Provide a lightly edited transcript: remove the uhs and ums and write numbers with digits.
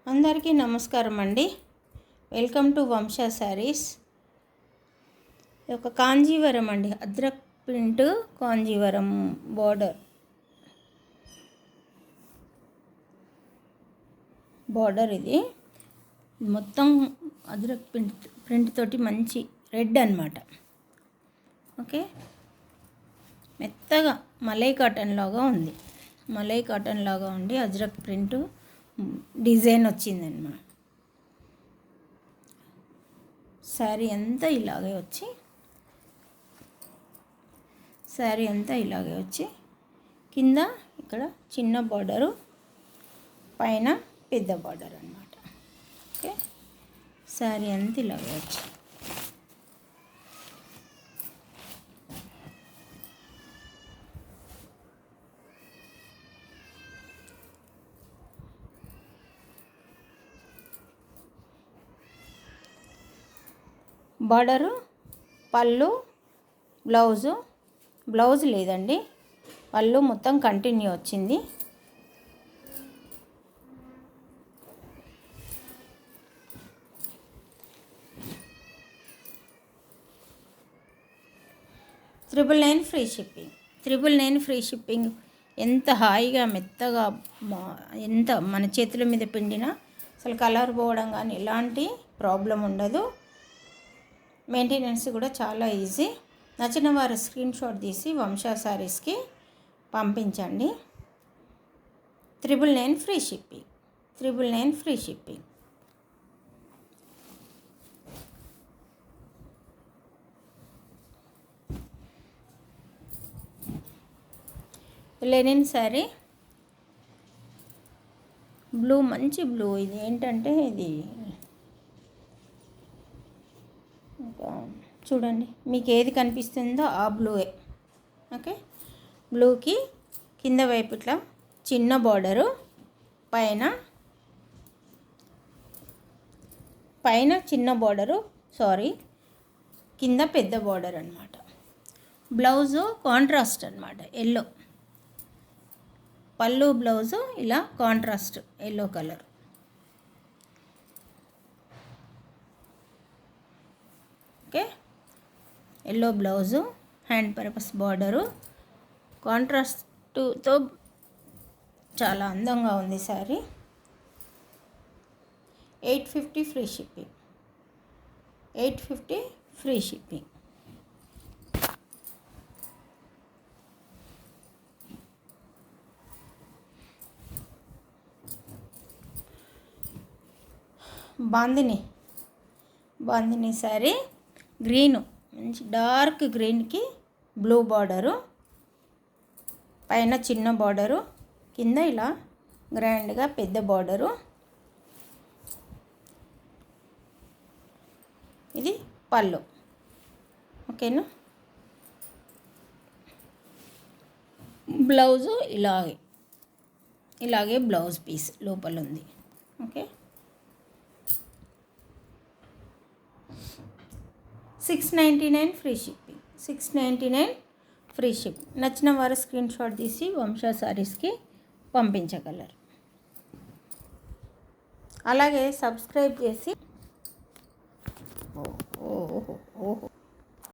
అందరికీ నమస్కారం అండి. వెల్కమ్ టు వంశ శారీస్. ఒక కాంజీవరం అండి, అద్రక్ ప్రింట్ కాంజీవరం బార్డర్ ఇది మొత్తం అద్రక్ ప్రింట్ తోటి మంచి రెడ్ అన్నమాట. ఓకే, మెత్తగా మలై కాటన్ లాగా ఉంది. మలై కాటన్ లాగా ఉండి అజ్రక్ ప్రింట్ డిజైన్ వచ్చిందన్నమాట. శారీ అంతా ఇలాగే వచ్చి కింద ఇక్కడ చిన్న బార్డరు, పైన పెద్ద బార్డర్ అన్నమాట. ఓకే, శారీ అంతా ఇలాగే వచ్చి బార్డరు, పళ్ళు, బ్లౌజ్ లేదండి, పళ్ళు మొత్తం కంటిన్యూ వచ్చింది. Triple nine free shipping. ఎంత హాయిగా మెత్తగా ఎంత మన చేతుల మీద పిండినా అసలు కలర్ పోవడం కానీ ఎలాంటి ప్రాబ్లం ఉండదు. మెయింటెనెన్స్ కూడా చాలా ఈజీ. నచ్చిన వారు స్క్రీన్ షాట్ తీసి వంశా శారీస్కి పంపించండి. 999 free shipping. Linen sari, blue, మంచి బ్లూ. ఇది ఏంటంటే ఇది చూడండి, మీకు ఏది కనిపిస్తుందో ఆ బ్లూయే. ఓకే, బ్లూకి కింద వైపు ఇట్లా చిన్న బార్డరు, పైన చిన్న బార్డరు, కింద పెద్ద బార్డర్ అన్నమాట. బ్లౌజు కాంట్రాస్ట్ అన్నమాట, ఎల్లో. పళ్ళు, బ్లౌజు ఇలా contrast yellow colour. Okay, yellow blouse, hand purpose border, కాంట్రాస్ట్తో చాలా అందంగా ఉంది sari. 850 free shipping. Bandhani sari, green, మంచి డార్క్ గ్రీన్కి బ్లూ బార్డరు, పైన చిన్న బార్డరు, కింద ఇలా గ్రాండ్గా పెద్ద బార్డరు. ఇది పళ్ళు. ఓకేనా, బ్లౌజు ఇలాగే బ్లౌజ్ పీస్ లోపల ఉంది. Okay, 699 free ship. నచ్చిన వారు స్క్రీన్ షాట్ తీసి వంశా శారీస్కి పంపించగలరు. అలాగే సబ్స్క్రైబ్ చేసి